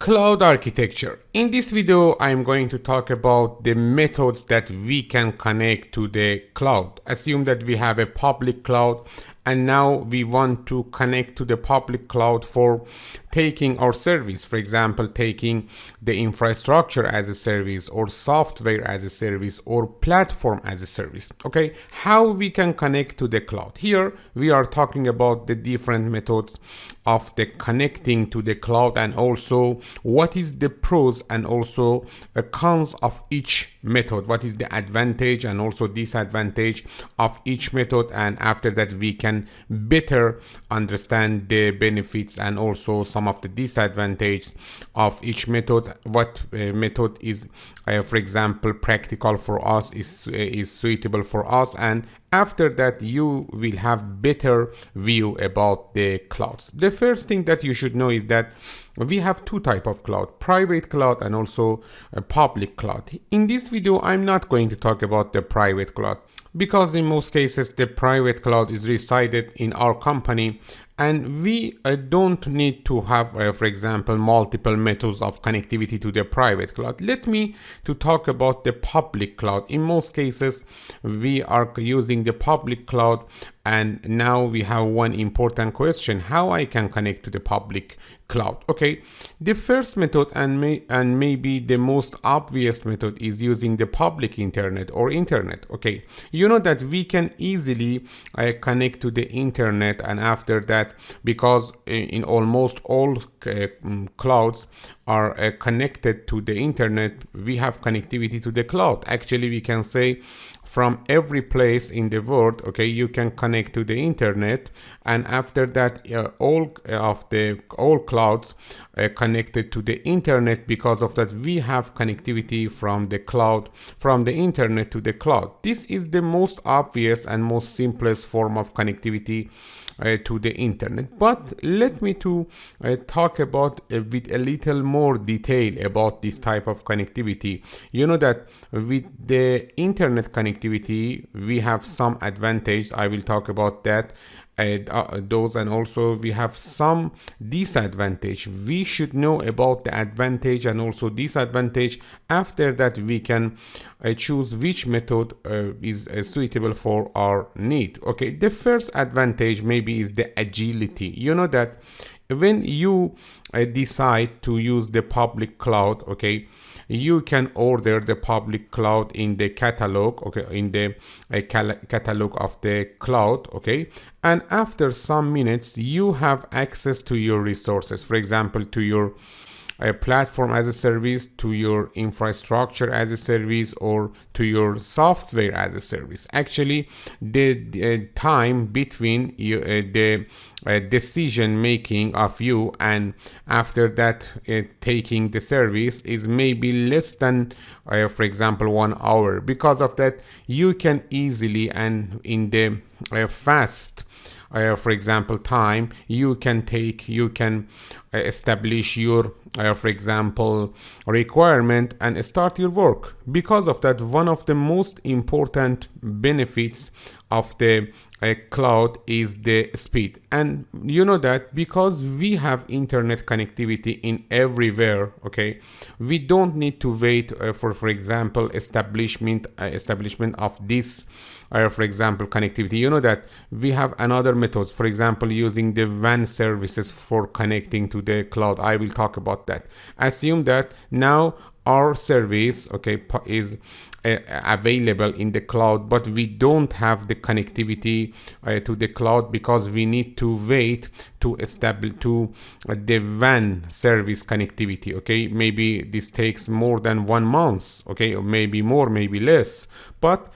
Cloud architecture. In this video, I'm going to talk about the methods that we can connect to the cloud. Assume that we have a public cloud and now we want to connect to the public cloud for taking our service. For example, taking the infrastructure as a service or software as a service or platform as a service. Okay, how we can connect to the cloud. Here we are talking about the different methods of the connecting to the cloud and also what is the pros and also cons of each method. What is the advantage and also disadvantage of each method, and after that we can better understand the benefits and also some of the disadvantages of each method. What method is for example practical for us, is suitable for us, and after that you will have better view about the clouds. The first thing that you should know is that we have two types of cloud: private cloud and also a public cloud. In this video I'm not going to talk about the private cloud, because in most cases the private cloud is resided in our company and we don't need to have for example multiple methods of connectivity to the private cloud. Let me to talk about the public cloud. In most cases we are using the public cloud, and now we have one important question: how I can connect to the public cloud. Okay, the first method and maybe the most obvious method is using the public internet or internet. Okay, you know that we can easily connect to the internet, and after that, because in almost all clouds are connected to the internet, we have connectivity to the cloud. Actually, we can say from every place in the world, okay, you can connect to the internet, and after that all clouds connected to the internet. Because of that, we have connectivity from the cloud, from the internet to the cloud. This is the most obvious and most simplest form of connectivity to the internet. But let me to talk about with a little more detail about this type of connectivity. You know that with the internet connectivity we have some advantage. I will talk about that those, and also we have some disadvantage. We should know about the advantage and also disadvantage. After that we can choose which method is suitable for our need. Okay, the first advantage maybe is the agility. You know that when you decide to use the public cloud, okay, you can order the public cloud in the catalog, okay, in the catalog of the cloud, okay, and after some minutes you have access to your resources. For example, to your platform as a service, to your infrastructure as a service, or to your software as a service. Actually, the time between the decision making of you and after that taking the service is maybe less than for example 1 hour. Because of that, you can easily and in the fast for example time, you can establish your for example requirement and start your work. Because of that, one of the most important benefits of the cloud is the speed. And you know that because we have internet connectivity in everywhere, okay, we don't need to wait for example establishment of this for example connectivity. You know that we have another methods, for example using the WAN services for connecting to the cloud. I will talk about that. Assume that now our service, okay, is available in the cloud, but we don't have the connectivity to the cloud because we need to wait to establish the WAN service connectivity. Okay, maybe this takes more than 1 month, okay, or maybe more, maybe less. But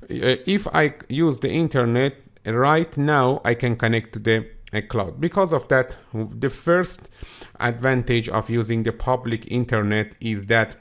if I use the internet right now, I can connect to the cloud. Because of that, the first advantage of using the public internet is that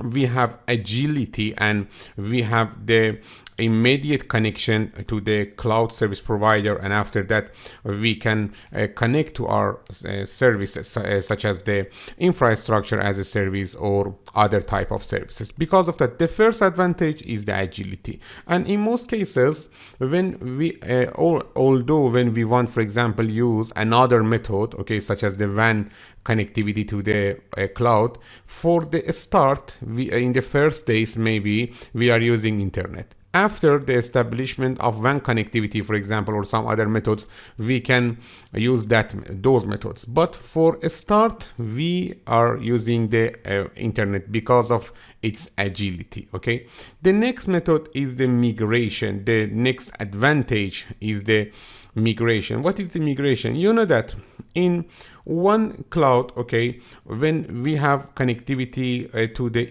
we have agility and we have the immediate connection to the cloud service provider, and after that we can connect to our services such as the infrastructure as a service or other type of services. Because of that, the first advantage is the agility. And in most cases, when we although when we want, for example, use another method, okay, such as the WAN connectivity to the cloud. For the start, in the first days maybe we are using internet. After the establishment of WAN connectivity, for example, or some other methods, we can use those methods. But for a start, we are using the internet because of its agility. Okay. The next method is the migration. The next advantage is the migration. What is the migration? You know that in one cloud, okay, when we have connectivity to the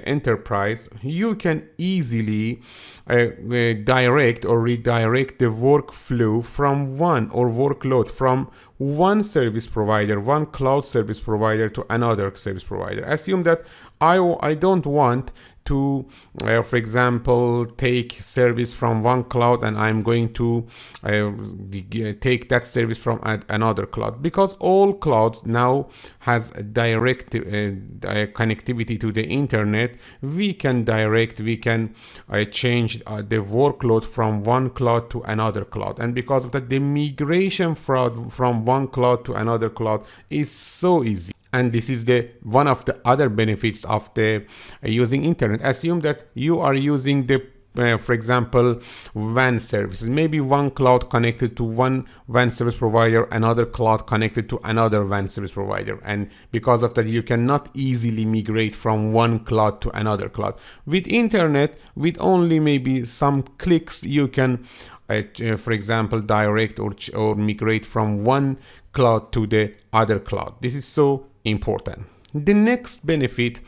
enterprise, you can easily direct or redirect the workflow from workload from one service provider, one cloud service provider to another service provider. Assume that I don't want to, for example, take service from one cloud and I'm going to take that service from another cloud, because all clouds now has a direct connectivity to the internet. We can change the workload from one cloud to another cloud, and because of that, the migration from one cloud to another cloud is so easy. And this is one of the other benefits of the using internet. Assume that you are using the for example, WAN services. Maybe one cloud connected to one WAN service provider, another cloud connected to another WAN service provider. And because of that, you cannot easily migrate from one cloud to another cloud. With internet, with only maybe some clicks, you can, for example, direct or migrate from one cloud to the other cloud. This is so important. The next benefit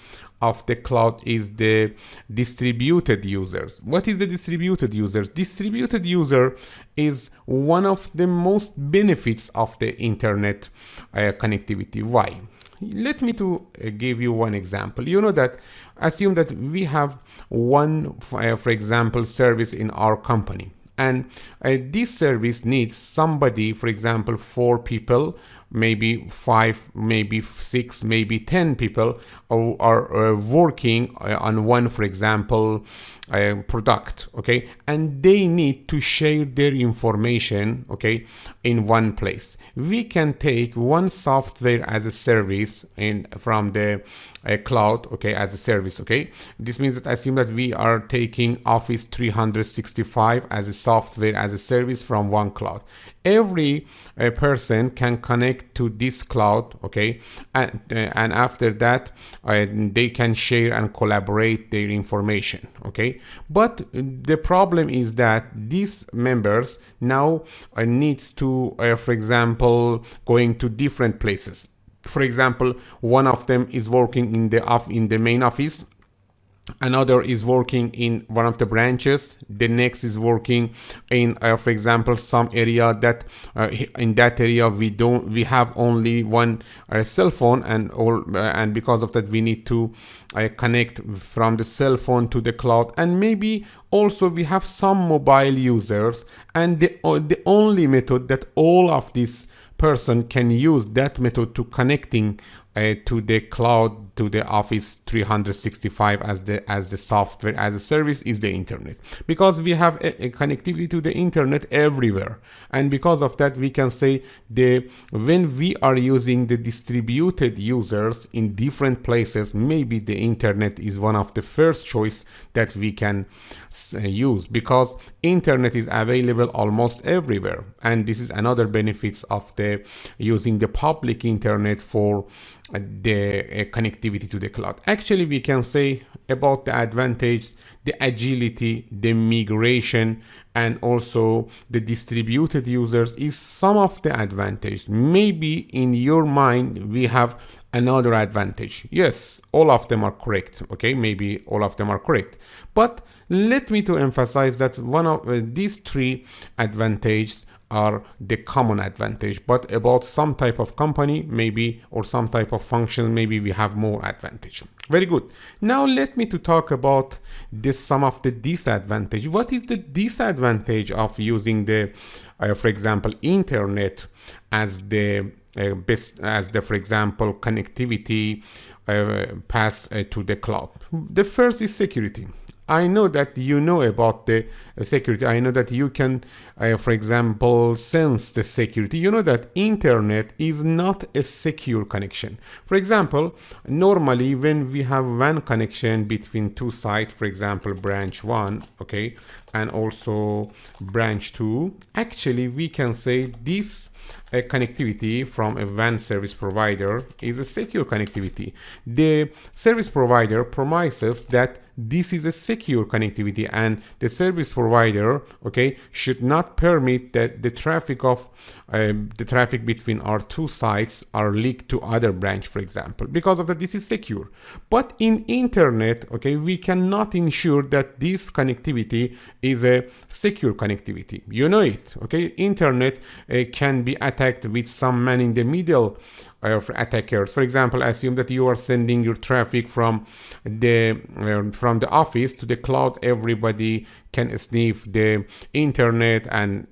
of the cloud is the distributed users. What is the distributed users? Distributed user is one of the most benefits of the internet connectivity. Why? Let me give you one example. You know that, assume that we have one, for example, service in our company. And this service needs somebody, for example, 4 people, maybe 5, maybe 6, maybe 10 people who are working on one, for example, product, okay? And they need to share their information, okay, in one place. We can take one software as a service from the cloud, okay, as a service, okay? This means that assume that we are taking Office 365 as a software as a service from one cloud. Every person can connect to this cloud, okay, and after that they can share and collaborate their information, okay? But the problem is that these members now needs to, for example, going to different places. For example, one of them is working in the main office. Another is working in one of the branches. The next is working in, for example, some area that in that area we have only one cell phone, and because of that we need to connect from the cell phone to the cloud. And maybe also we have some mobile users, and the only method that all of these person can use that method to connecting to the cloud, to the Office 365 as the software as a service is the internet, because we have a connectivity to the internet everywhere. And because of that, we can say when we are using the distributed users in different places, maybe the internet is one of the first choice that we can use, because internet is available almost everywhere. And this is another benefits of the using the public internet for the connectivity to the cloud. Actually, we can say about the advantage, the agility, the migration, and also the distributed users is some of the advantage. Maybe in your mind we have another advantage. Yes, all of them are correct. Okay, maybe all of them are correct. But let me to emphasize that one of these 3 advantages are the common advantage, but about some type of company maybe, or some type of function, maybe we have more advantage. Very good. Now let me to talk about some of the disadvantage. What is the disadvantage of using the for example, internet as the for example, connectivity pass to the cloud? The first is security. I know that you know about the security. I know that you can, for example, sense the security. You know that internet is not a secure connection. For example, normally when we have WAN connection between two sites, for example, branch 1, okay, and also branch 2, actually we can say this connectivity from a WAN service provider is a secure connectivity. The service provider promises that this is a secure connectivity, and the service provider, okay, should not permit that the traffic between our two sites are leaked to other branch, for example. Because of that, this is secure. But in internet, okay, we cannot ensure that this connectivity is a secure connectivity. You know it, okay? Internet can be attacked with some man in the middle of attackers. For example, assume that you are sending your traffic from the office to the cloud. Everybody can sniff the internet, and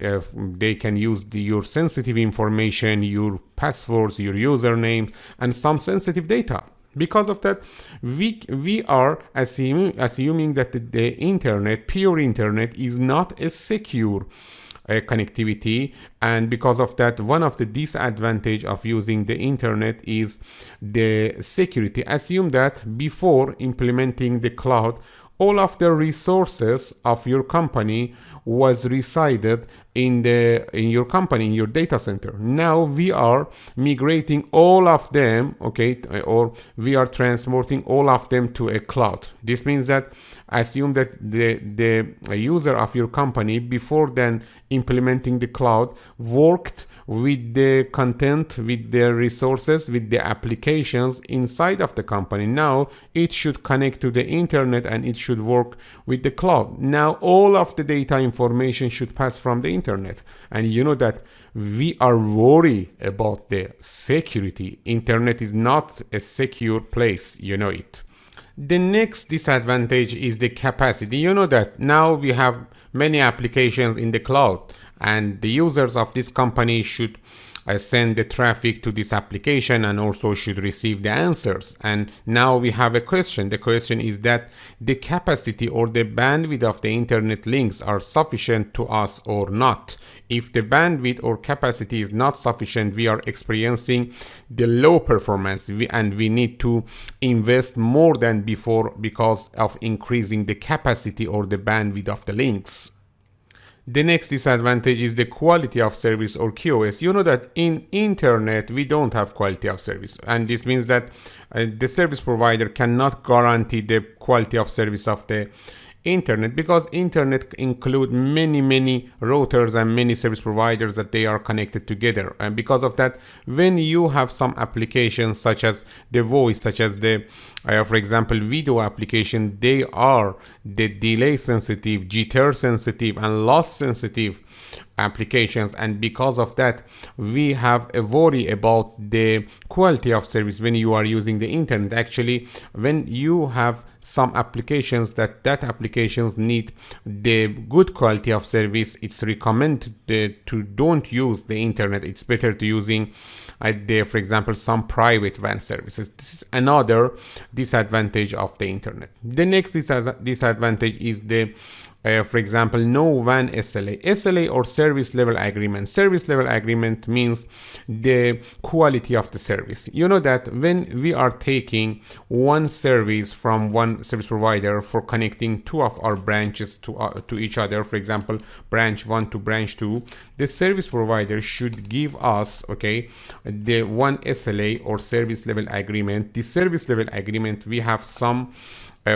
they can use your sensitive information, your passwords, your username, and some sensitive data. Because of that, we are assuming that the internet, pure internet, is not a secure connectivity, and because of that, one of the disadvantage of using the internet is the security. Assume that before implementing the cloud, all of the resources of your company was resided in your company, in your data center. Now we are migrating all of them, okay, or we are transporting all of them to a cloud. This means that assume that the user of your company before then implementing the cloud worked with the content, with the resources, with the applications inside of the company. Now it should connect to the internet and it should work with the cloud. Now all of the data information should pass from the internet. And you know that we are worried about the security. Internet is not a secure place, you know it. The next disadvantage is the capacity. You know that now we have many applications in the cloud, and the users of this company should send the traffic to this application and also should receive the answers. And now we have a question. The question is that the capacity or the bandwidth of the internet links are sufficient to us or not. If the bandwidth or capacity is not sufficient, we are experiencing the low performance, and we need to invest more than before because of increasing the capacity or the bandwidth of the links. The next disadvantage is the quality of service or QoS. You know that in internet we don't have quality of service, and this means that the service provider cannot guarantee the quality of service of the internet, because internet include many routers and many service providers that they are connected together. And because of that, when you have some applications such as the voice, such as the for example video application, they are the delay sensitive, jitter sensitive, and loss sensitive applications, and because of that we have a worry about the quality of service when you are using the internet. Actually, when you have some applications that applications need the good quality of service, it's recommended to don't use the internet. It's better to using for example some private WAN services. This is another disadvantage of the internet. The next disadvantage is the for example, no WAN SLA. SLA or service level agreement. Service level agreement means the quality of the service. You know that when we are taking one service from one service provider for connecting two of our branches to each other, for example, branch 1 to branch 2, the service provider should give us, okay, the one SLA or service level agreement. The service level agreement, we have some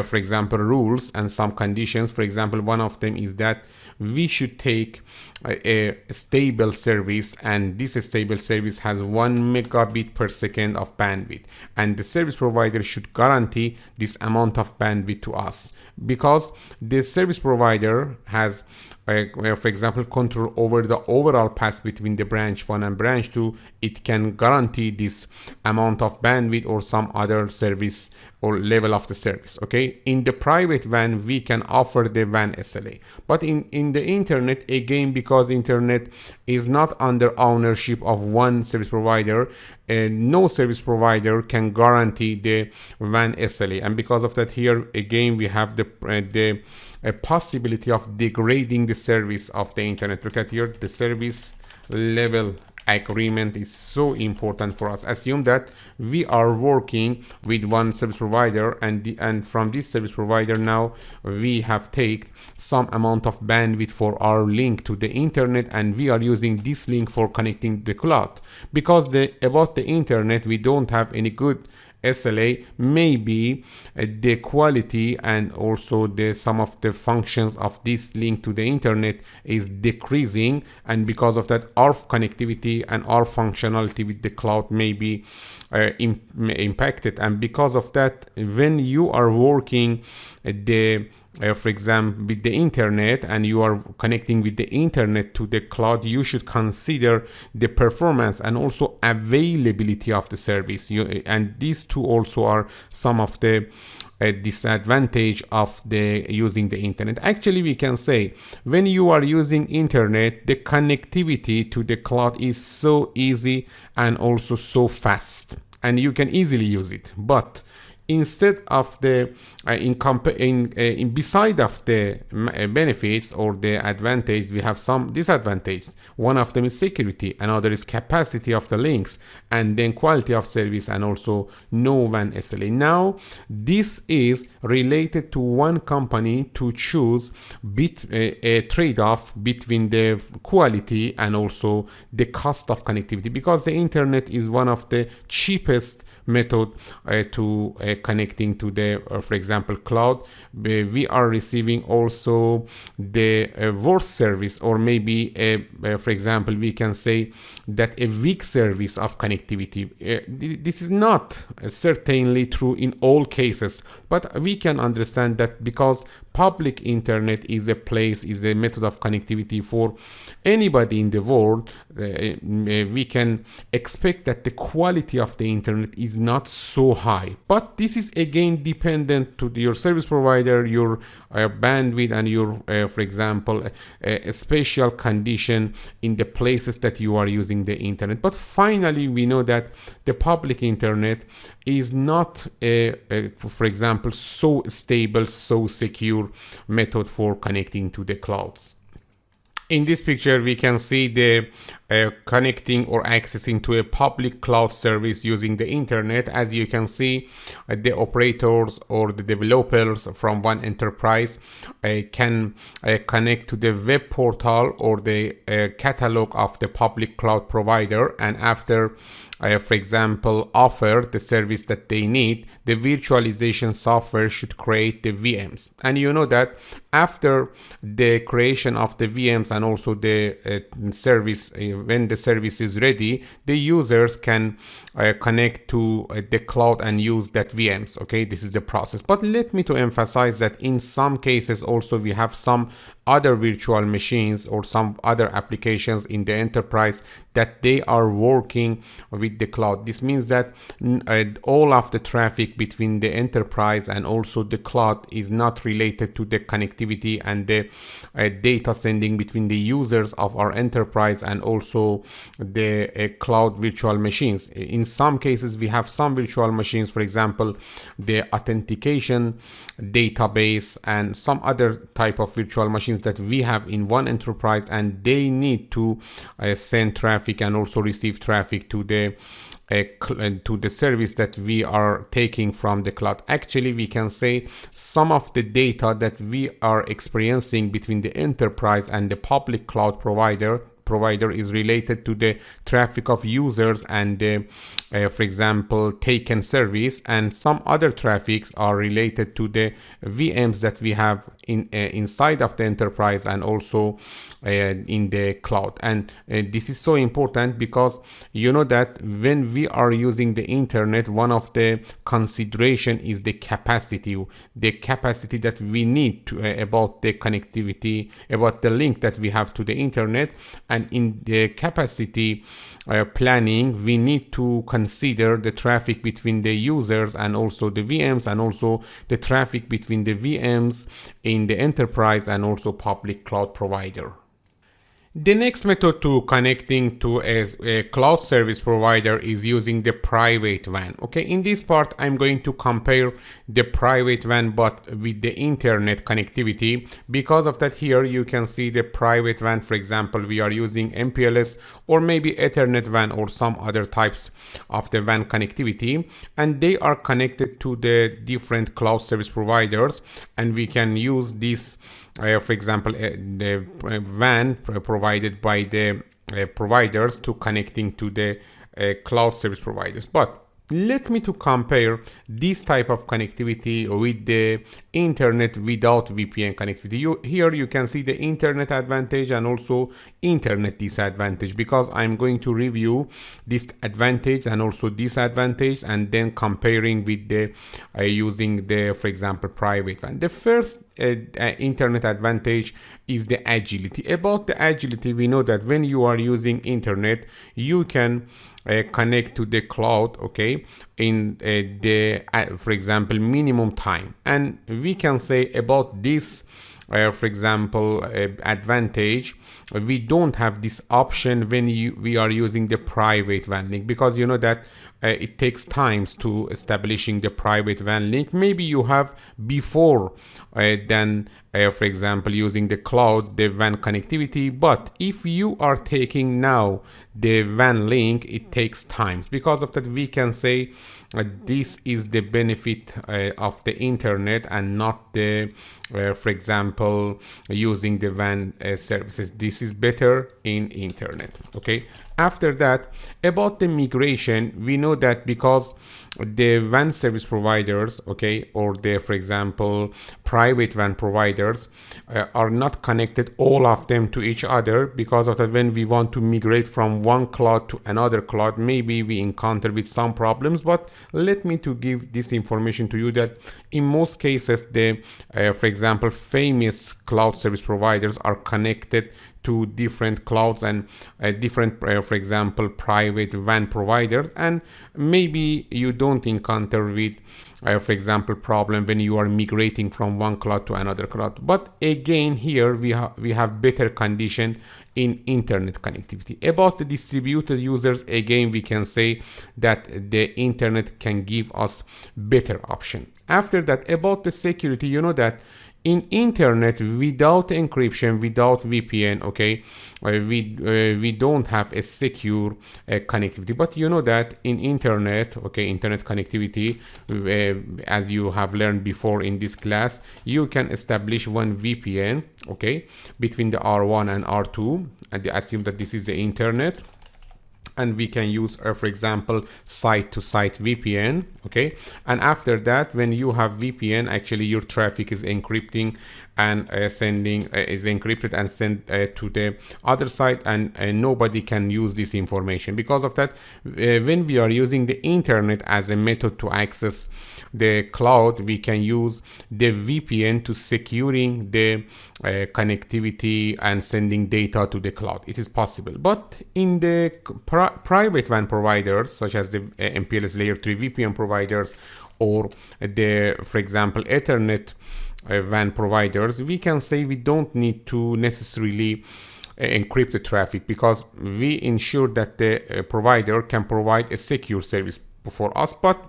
for example rules and some conditions. For example, one of them is that we should take a stable service, and this stable service has 1 megabit per second of bandwidth, and the service provider should guarantee this amount of bandwidth to us, because the service provider has for example, control over the overall path between the branch 1 and branch 2, it can guarantee this amount of bandwidth or some other service or level of the service. Okay, in the private WAN we can offer the WAN SLA, but in the internet, again, because internet is not under ownership of one service provider, no service provider can guarantee the WAN SLA, and because of that, here again we have the possibility of degrading the service of the internet. Look at here, the service level agreement is so important for us. Assume that we are working with one service provider, and from this service provider now we have taken some amount of bandwidth for our link to the internet, and we are using this link for connecting to the cloud. Because about the internet we don't have any good SLA, maybe the quality and also some of the functions of this link to the internet is decreasing, and because of that our connectivity and our functionality with the cloud may be impacted. And because of that, when you are working for example with the internet and you are connecting with the internet to the cloud, you should consider the performance and also availability of the service. And these two also are some of the disadvantage of using the internet. Actually, we can say when you are using internet, the connectivity to the cloud is so easy and also so fast, and you can easily use it. But instead of beside of the benefits or the advantage, we have some disadvantages. One of them is security, another is capacity of the links, and then quality of service, and also no WAN SLA. Now this is related to one company to choose a trade-off between the quality and also the cost of connectivity, because the internet is one of the cheapest method to connecting to the for example cloud. We are receiving also the worst service, or maybe for example we can say that a weak service of connectivity. This is not certainly true in all cases, but we can understand that because public internet is a method of connectivity for anybody in the world, we can expect that the quality of the internet is not so high. But this is again dependent to your service provider, your bandwidth, and your for example a special condition in the places that you are using the internet. But finally we know that the public internet is not for example so stable, so secure method for connecting to the clouds. In this picture, we can see the connecting or accessing to a public cloud service using the internet. As you can see, the operators or the developers from one enterprise can connect to the web portal or the catalog of the public cloud provider, and after for example offer the service that they need, the virtualization software should create the VMs. And you know that after the creation of the VMs and also the service, when the service is ready, the users can connect to the cloud and use that VMs. Okay, this is the process. But let me to emphasize that in some cases also we have some other virtual machines or some other applications in the enterprise that they are working with the cloud. This means that all of the traffic between the enterprise and also the cloud is not related to the connectivity and the data sending between the users of our enterprise and also the cloud virtual machines. In some cases we have some virtual machines, for example the authentication database and some other type of virtual machines that we have in one enterprise, and they need to send traffic and also receive traffic to the service that we are taking from the cloud. Actually, we can say some of the data that we are experiencing between the enterprise and the public cloud provider, provider is related to the traffic of users and for example taken service, and some other traffics are related to the VMs that we have inside of the enterprise and also in the cloud. And this is so important because you know that when we are using the internet, one of the consideration is the capacity that we need to about the connectivity, about the link that we have to the internet. And in the capacity planning, we need to consider the traffic between the users and also the VMs, and also the traffic between the VMs in the enterprise and also public cloud provider. The next method to connecting to a cloud service provider is using the private WAN. Okay, in this part, I'm going to compare the private WAN but with the internet connectivity. Because of that, here you can see the private WAN. For example, we are using MPLS or maybe Ethernet WAN or some other types of the WAN connectivity, and they are connected to the different cloud service providers, and we can use this for example, the WAN provided by the providers to connecting to the cloud service providers. But let me to compare this type of connectivity with the internet without VPN connectivity. Here you can see the internet advantage and also internet disadvantage, because I'm going to review this advantage and also disadvantage and then comparing with the using the, for example, private WAN. The first internet advantage is the agility. About the agility, we know that when you are using internet, you can connect to the cloud, okay, in the for example minimum time. And we can say about this for example advantage, we don't have this option when we are using the private WAN link, because you know that it takes times to establishing the private WAN link. Maybe you have before then for example using the cloud the WAN connectivity, but if you are taking now the WAN link, it takes times. Because of that, we can say this is the benefit of the internet and not the for example using the WAN services. This is better in internet. Okay, after that, about the migration, we know that because the WAN service providers, okay, or the, for example, private WAN providers are not connected, all of them, to each other. Because of that, when we want to migrate from one cloud to another cloud, maybe we encounter with some problems. But let me to give this information to you that in most cases, the for example, famous cloud service providers are connected to different clouds and different for example private WAN providers, and maybe you don't encounter with for example problem when you are migrating from one cloud to another cloud. But again, here we have better condition in internet connectivity. About the distributed users, again we can say that the internet can give us better option. After that, about the security, you know that in internet, without encryption, without VPN, okay, we don't have a secure connectivity. But you know that in internet, okay, internet connectivity, as you have learned before in this class, you can establish one VPN, okay, between the R1 and R2, and assume that this is the internet. And we can use, for example, site-to-site VPN, okay? And after that, when you have VPN, actually your traffic is encrypting and sending is encrypted and sent to the other site, and nobody can use this information. Because of that, when we are using the internet as a method to access the cloud, we can use the VPN to securing the connectivity and sending data to the cloud. It is possible. But in the private WAN providers, such as the MPLS layer 3 VPN providers or the, for example, Ethernet WAN providers, we can say we don't need to necessarily encrypt the traffic, because we ensure that the provider can provide a secure service for us. But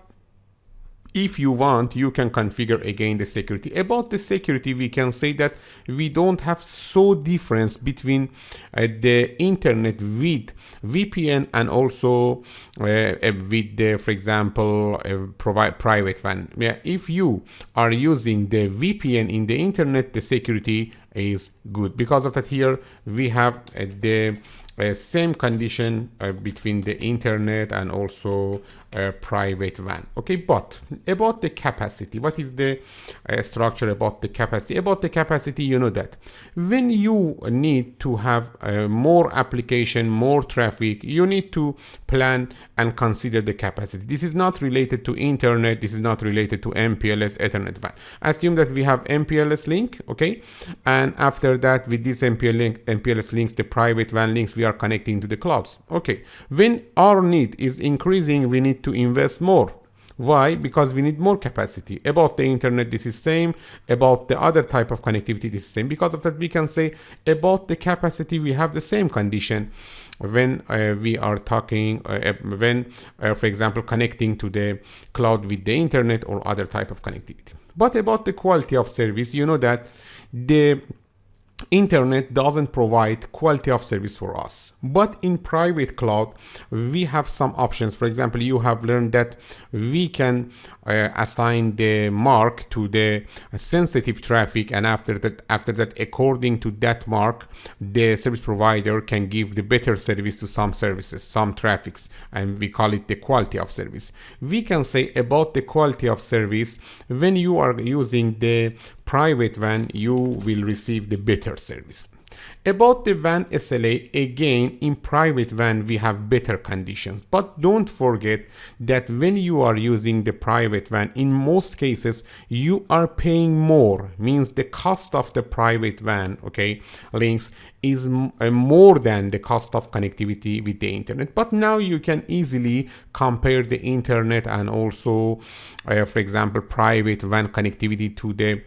if you want, you can configure again the security. About the security, we can say that we don't have so difference between the internet with VPN and also with the, for example, private WAN. Yeah, if you are using the VPN in the internet, the security is good. Because of that, here we have the same condition between the internet and also private WAN. Okay, but about the capacity, what is the structure about the capacity? About the capacity, you know that when you need to have more application, more traffic, you need to plan and consider the capacity. This is not related to internet, this is not related to MPLS Ethernet WAN. Assume that we have MPLS link, okay, and after that with this MPLS links, the private WAN links, we are connecting to the clouds. Okay, when our need is increasing, we need to invest more. Why? Because we need more capacity. About the internet, this is same. About the other type of connectivity, this is same. Because of that, we can say about the capacity, we have the same condition when we are talking, for example, connecting to the cloud with the internet or other type of connectivity. But about the quality of service, you know that the internet doesn't provide quality of service for us, but in private cloud we have some options. For example, you have learned that we can assign the mark to the sensitive traffic, and after that according to that mark, the service provider can give the better service to some services, some traffics, and we call it the quality of service. We can say about the quality of service, when you are using the private WAN, you will receive the better service. About the WAN SLA, again, in private WAN we have better conditions, but don't forget that when you are using the private WAN, in most cases you are paying more, means the cost of the private WAN, okay, links is more than the cost of connectivity with the internet. But now you can easily compare the internet and also for example private WAN connectivity to the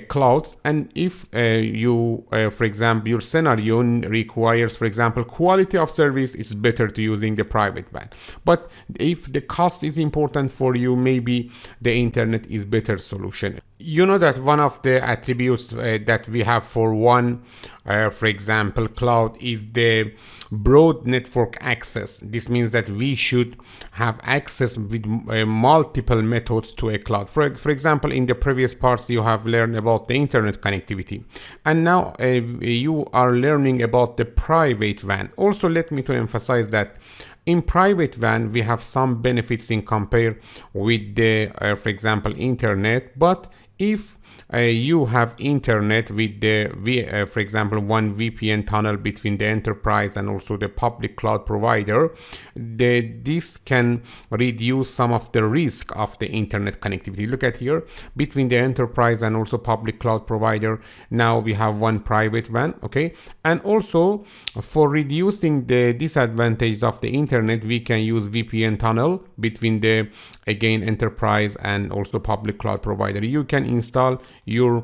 clouds, and if for example your scenario requires, for example, quality of service, it's better to using the private WAN. But if the cost is important for you, maybe the internet is better solution. You know that one of the attributes that we have for one, for example, cloud is the broad network access. This means that we should have access with multiple methods to a cloud. For example, in the previous parts you have learned about the internet connectivity, and now you are learning about the private WAN. Also, let me to emphasize that in private WAN we have some benefits in compare with the for example internet. But if you have internet with the for example one VPN tunnel between the enterprise and also the public cloud provider, this can reduce some of the risk of the internet connectivity. Look at here, between the enterprise and also public cloud provider, now we have one private WAN, okay, and also for reducing the disadvantage of the internet, we can use VPN tunnel between the again enterprise and also public cloud provider. You can install your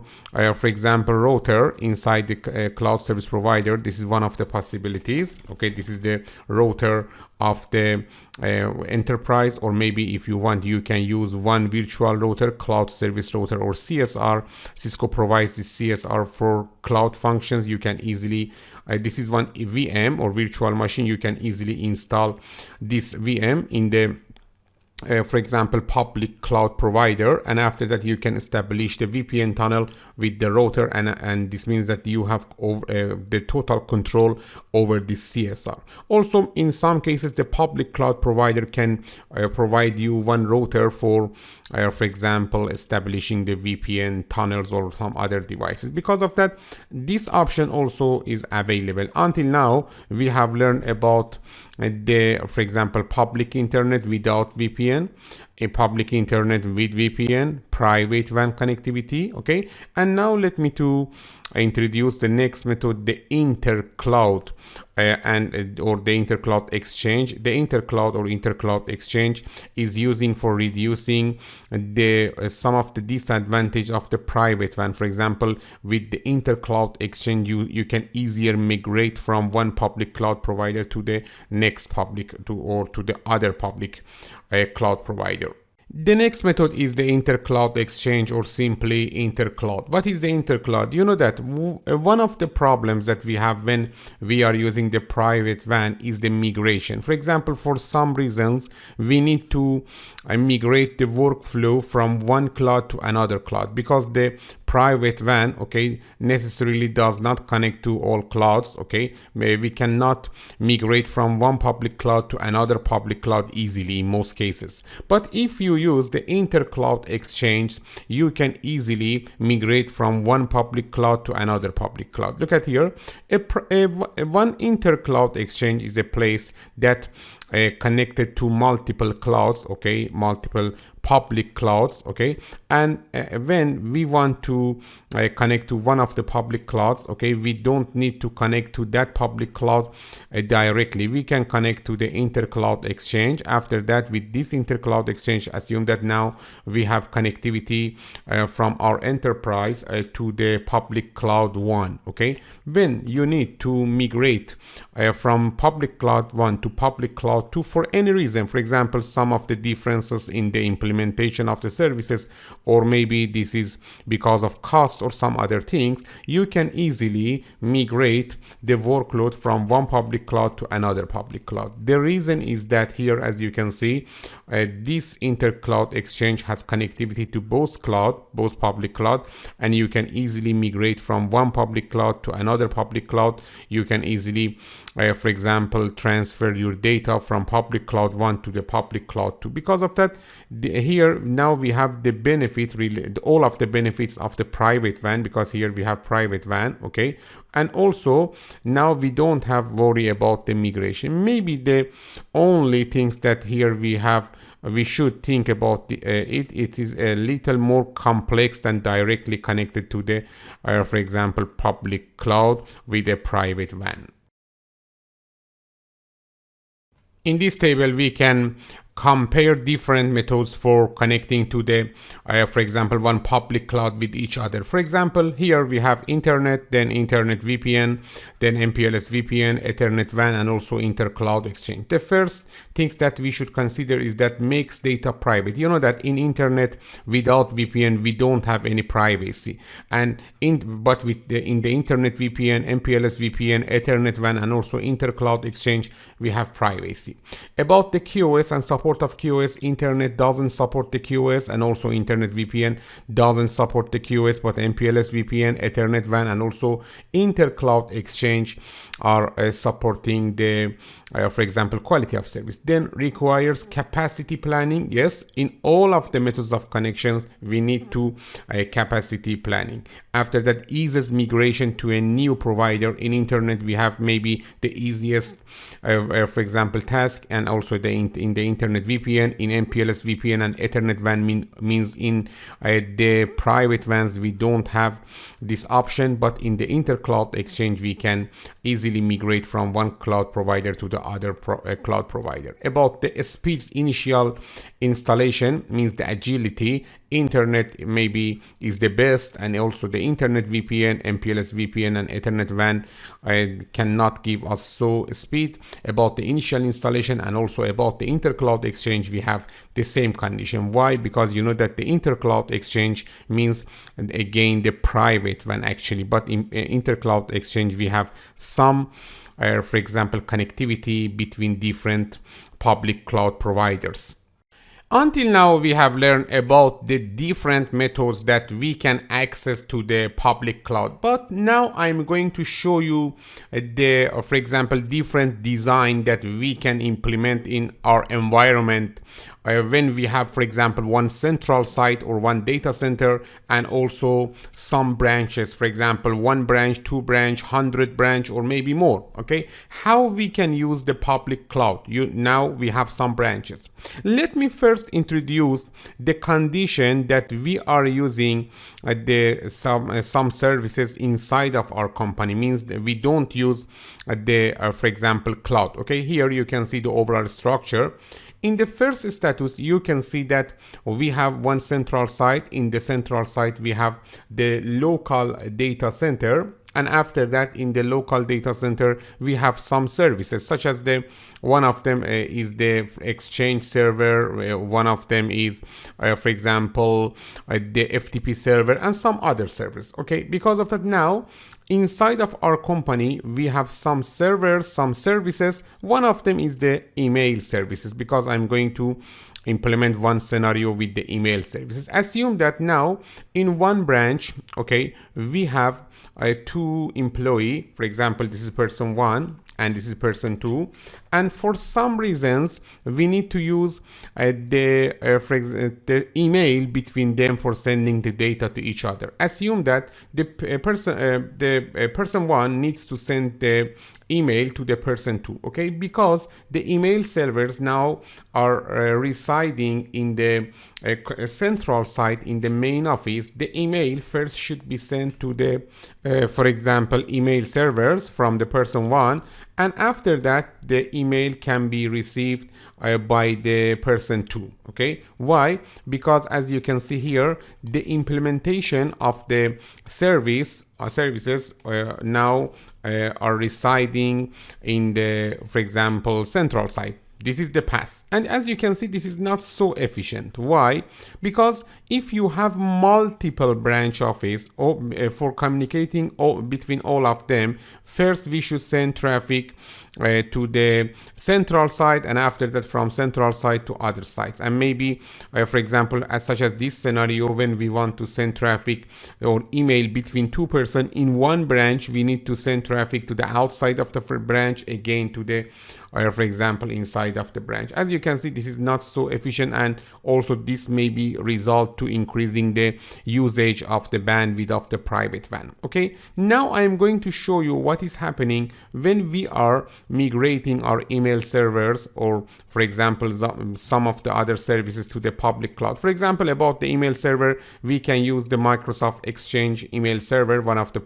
for example router inside the cloud service provider. This is one of the possibilities, okay. This is the router of the enterprise, or maybe if you want you can use one virtual router, cloud service router, or CSR. Cisco provides this CSR for cloud functions. You can easily this is one VM or virtual machine. You can easily install this VM in the for example public cloud provider, and after that you can establish the VPN tunnel with the router, and this means that you have the total control over this CSR. Also, in some cases the public cloud provider can provide you one router for example establishing the VPN tunnels or some other devices. Because of that, this option also is available. Until now we have learned about the for example public internet without VPN, a public internet with VPN, private WAN connectivity, okay. And now let me to introduce the next method, the Intercloud or the Intercloud exchange. The Intercloud or Intercloud exchange is using for reducing the some of the disadvantage of the private WAN. For example, with the Intercloud exchange, you can easier migrate from one public cloud provider to the next public or to the other public cloud provider. The next method is the Intercloud exchange, or simply Intercloud. What is the Intercloud? You know that one of the problems that we have when we are using the private WAN is the migration. For example, for some reasons we need to migrate the workflow from one cloud to another cloud, because the private WAN, okay, necessarily does not connect to all clouds, okay. We cannot migrate from one public cloud to another public cloud easily in most cases. But if you use the Intercloud Exchange, you can easily migrate from one public cloud to another public cloud. Look at here, one Intercloud Exchange is a place that connected to multiple clouds, okay, multiple public clouds, okay. And when we want to connect to one of the public clouds, okay, we don't need to connect to that public cloud directly. We can connect to the Intercloud Exchange. After that, with this Intercloud Exchange, assume that now we have connectivity from our enterprise to the public cloud one, okay. When you need to migrate from public cloud 1 to public cloud 2 for any reason, for example, some of the differences in the implementation of the services, or maybe this is because of cost or some other things, you can easily migrate the workload from one public cloud to another public cloud. The reason is that here, as you can see, this Intercloud Exchange has connectivity to both public cloud, and you can easily migrate from one public cloud to another public cloud. You can easily, for example, transfer your data from public cloud 1 to the public cloud 2. Because of that, here now we have the benefit, really all of the benefits of the private WAN, because here we have private WAN, okay. And also now we don't have worry about the migration. Maybe the only things that here we should think about it is a little more complex than directly connected to the for example, public cloud with a private WAN. In this table, we can compare different methods for connecting to the, for example, one public cloud with each other. For example, here we have internet, then internet VPN, then MPLS VPN, Ethernet WAN, and also Intercloud Exchange. The first things that we should consider is that makes data private. You know that in internet without VPN we don't have any privacy, and but with in the internet VPN, MPLS VPN, Ethernet WAN, and also Intercloud Exchange, we have privacy. About the QoS and support of QoS, internet doesn't support the QoS, and also internet VPN doesn't support the QoS, but MPLS VPN, Ethernet WAN, and also Intercloud Exchange are supporting the for example, quality of service. Then requires capacity planning. Yes, in all of the methods of connections we need to capacity planning. After that, eases migration to a new provider. In internet we have maybe the easiest for example task, and also in the internet VPN, in MPLS VPN and Ethernet WAN means in the private WANs we don't have this option, but in the Intercloud Exchange we can easily migrate from one cloud provider to the other cloud provider. About the speeds, initial installation means the agility. Internet maybe is the best, and also the internet VPN, MPLS VPN, and Ethernet WAN cannot give us so speed. About the initial installation and also about the Intercloud Exchange, we have the same condition. Why? Because you know that the Intercloud Exchange means again the private WAN actually, but in Intercloud Exchange we have some for example connectivity between different public cloud providers. Until now, we have learned about the different methods that we can access to the public cloud. But now I'm going to show you the, for example, different design that we can implement in our environment when we have, for example, one central site or one data center, and also some branches, for example, 1 branch, 2 branch, 100 branch, or maybe more. Okay, how we can use the public cloud. Now we have some branches. Let me first introduce the condition that we are using some services inside of our company. Means that we don't use the for example cloud. Okay, here you can see the overall structure. In the first status, you can see that we have one central site. In the central site, we have the local data center. And after that, in the local data center, we have some services, such as one of them is the Exchange server. One of them is, for example, the FTP server, and some other servers. Okay, because of that, now inside of our company, we have some servers, some services. One of them is the email services, because I'm going to implement one scenario with the email services. Assume that now in one branch, okay, we have two employee. For example, this is person 1 and this is person 2, and for some reasons we need to use the email between them for sending the data to each other. Assume that the person 1 needs to send the email to the person 2, okay, because the email servers now are residing in the central site in the main office. The email first should be sent to the for example email servers from the person 1, and after that the email can be received by the person 2. Okay, why? Because as you can see here, the implementation of the services now are residing in the, for example, central site. This is the past, and as you can see, this is not so efficient. Why? Because if you have multiple branch office or for communicating between all of them, first we should send traffic to the central site, and after that from central site to other sites. And maybe for example, such as this scenario, when we want to send traffic or email between two persons in one branch, we need to send traffic to the outside of the branch, again to the for example inside of the branch. As you can see, this is not so efficient, and also this may be result to increasing the usage of the bandwidth of the private WAN. Okay, now I am going to show you what is happening when we are migrating our email servers, or for example some of the other services, to the public cloud. For example, about the email server, we can use the Microsoft Exchange email server, one of the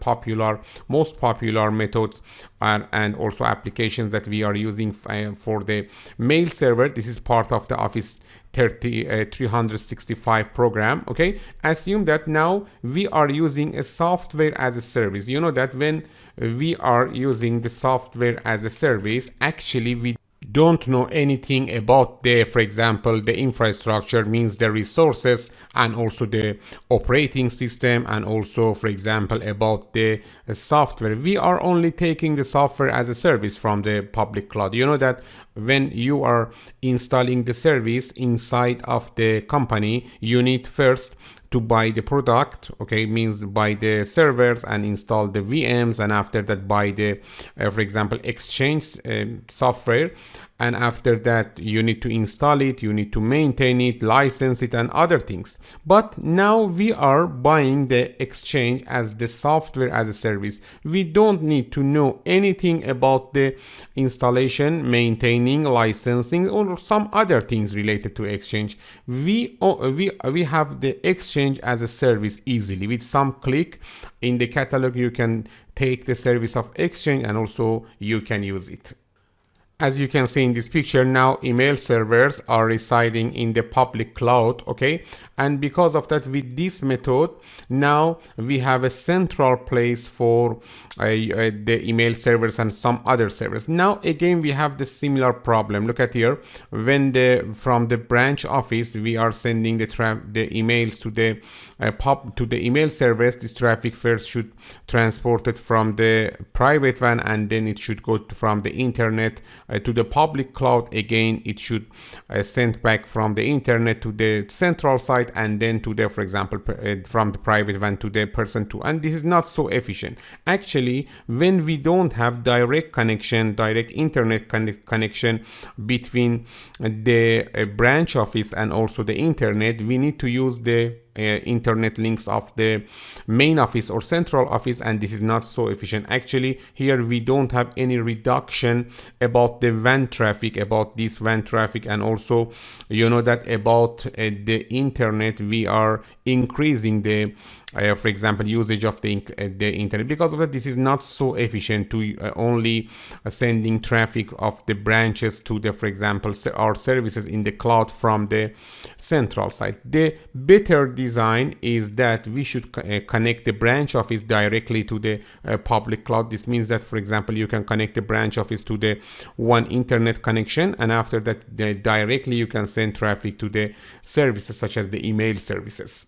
most popular methods and also applications that we are using for the mail server. This is part of the Office 365 program. Okay, assume that now we are using a software as a service. You know that when we are using the software as a service, actually we don't know anything about the, for example, the infrastructure, means the resources, and also the operating system, and also, for example, about the software. We are only taking the software as a service from the public cloud. You know that when you are installing the service inside of the company, you need first to buy the product, okay, means buy the servers and install the VMs, and after that buy the for example Exchange software, and after that you need to install it, you need to maintain it, license it, and other things. But now we are buying the Exchange as the software as a service. We don't need to know anything about the installation, maintaining, licensing, or some other things related to Exchange. We have the Exchange as a service easily. With some click in the catalog, you can take the service of Exchange and also you can use it. As you can see in this picture, now email servers are residing in the public cloud, okay? And because of that, with this method, now we have a central place for the email servers and some other servers. Now again, we have the similar problem. Look at here, when from the branch office we are sending the emails to the email servers. This traffic first should transport it from the private WAN, and then it should go from the internet to the public cloud. Again, it should send back from the internet to the central site, and then to the, for example, from the private WAN to the person 2. And this is not so efficient. Actually, when we don't have direct internet connection between the branch office and also the internet, we need to use the internet links of the main office or central office, and this is not so efficient. Actually, here we don't have any reduction about the WAN traffic, and also you know that about the internet we are increasing the for example usage of the internet. Because of that, this is not so efficient to only sending traffic of the branches to the, for example, our services in the cloud from the central site. The better design is that we should connect the branch office directly to the public cloud. This means that, for example, you can connect the branch office to the one internet connection, and after that directly you can send traffic to the services such as the email services.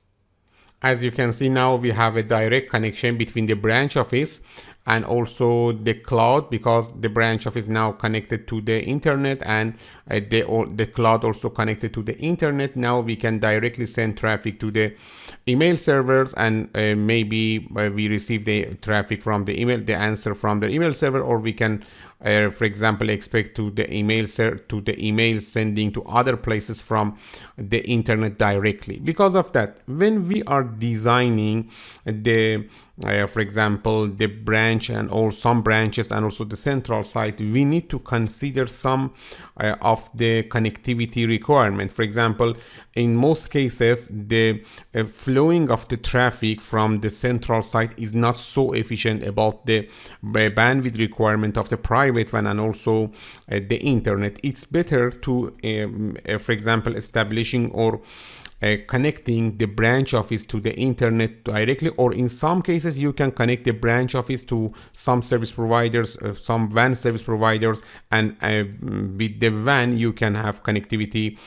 As you can see, now we have a direct connection between the branch office and also the cloud, because the branch office now connected to the internet, and the cloud also connected to the internet. Now we can directly send traffic to the email servers, and maybe we receive the traffic from the email, the answer from the email server, or we can for example expect to the email sending to other places from the internet directly. Because of that, when we are designing the for example the branch and all some branches and also the central site, we need to consider some of the connectivity requirement. For example, in most cases the flowing of the traffic from the central site is not so efficient about the bandwidth requirement of the private WAN and also the internet. It's better to for example establishing or connecting the branch office to the internet directly, or in some cases you can connect the branch office to some service providers, some WAN service providers, and with the WAN you can have connectivity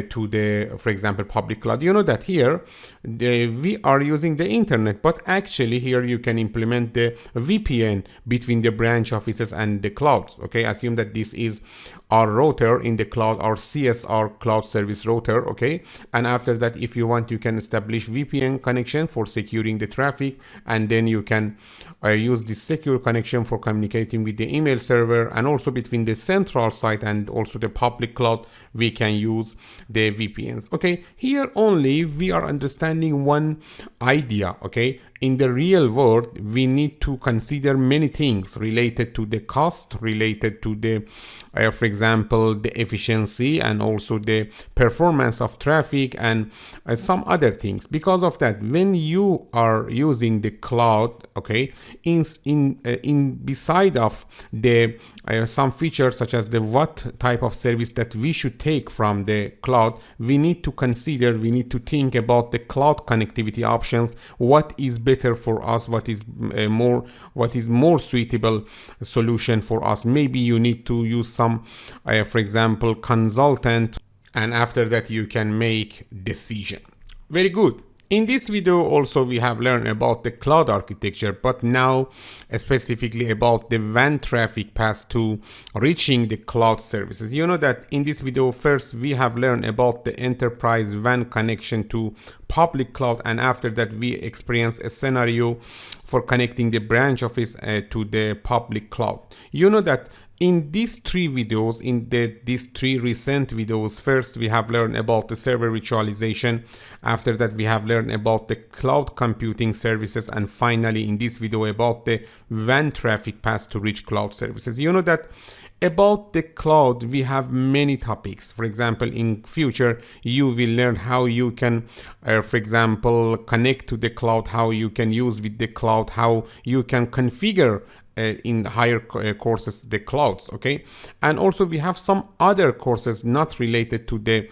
to the, for example, public cloud. You know that here we are using the internet, but actually here you can implement the VPN between the branch offices and the clouds. Okay, assume that this is our router in the cloud, our CSR cloud service router. Okay, and after that, if you want, you can establish VPN connection for securing the traffic, and then you can use this secure connection for communicating with the email server, and also between the central site and also the public cloud we can use the VPNs. Okay, here only we are understanding one idea. Okay, in the real world we need to consider many things related to the cost, related to the for example the efficiency, and also the performance of traffic, and some other things. Because of that, when you are using the cloud, okay, in beside of the some features such as the what type of service that we should take from the cloud, we need to consider, we need to think about the cloud connectivity options. What is better for us? What is more suitable solution for us? Maybe you need to use some for example consultant, and after that you can make decision. Very good. In this video also we have learned about the cloud architecture, but now specifically about the WAN traffic path to reaching the cloud services. You know that in this video first we have learned about the enterprise WAN connection to public cloud, and after that we experience a scenario for connecting the branch office to the public cloud. You know that in these three videos, these three recent videos, first we have learned about the server virtualization. After that we have learned about the cloud computing services, and finally in this video about the WAN traffic path to reach cloud services. You know that about the cloud we have many topics. For example, in future you will learn how you can for example connect to the cloud, how you can use with the cloud, how you can configure in higher courses the clouds. Okay, and also we have some other courses not related to the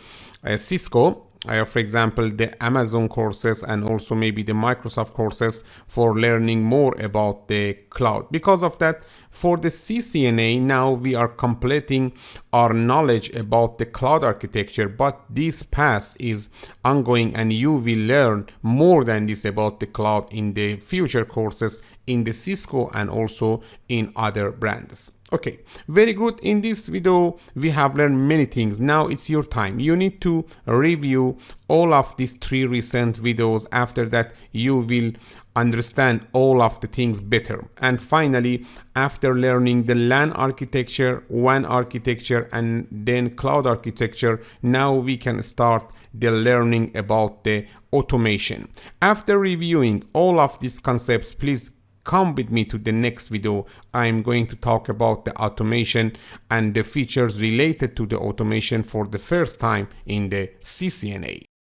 Cisco, for example the Amazon courses, and also maybe the Microsoft courses for learning more about the cloud. Because of that, for the CCNA now we are completing our knowledge about the cloud architecture, but this path is ongoing and you will learn more than this about the cloud in the future courses in the Cisco and also in other brands. Okay, very good. In this video we have learned many things. Now it's your time. You need to review all of these three recent videos. After that you will understand all of the things better. And finally, after learning the LAN architecture, WAN architecture, and then cloud architecture, now we can start the learning about the automation. After reviewing all of these concepts, please come with me to the next video. I'm going to talk about the automation and the features related to the automation for the first time in the CCNA.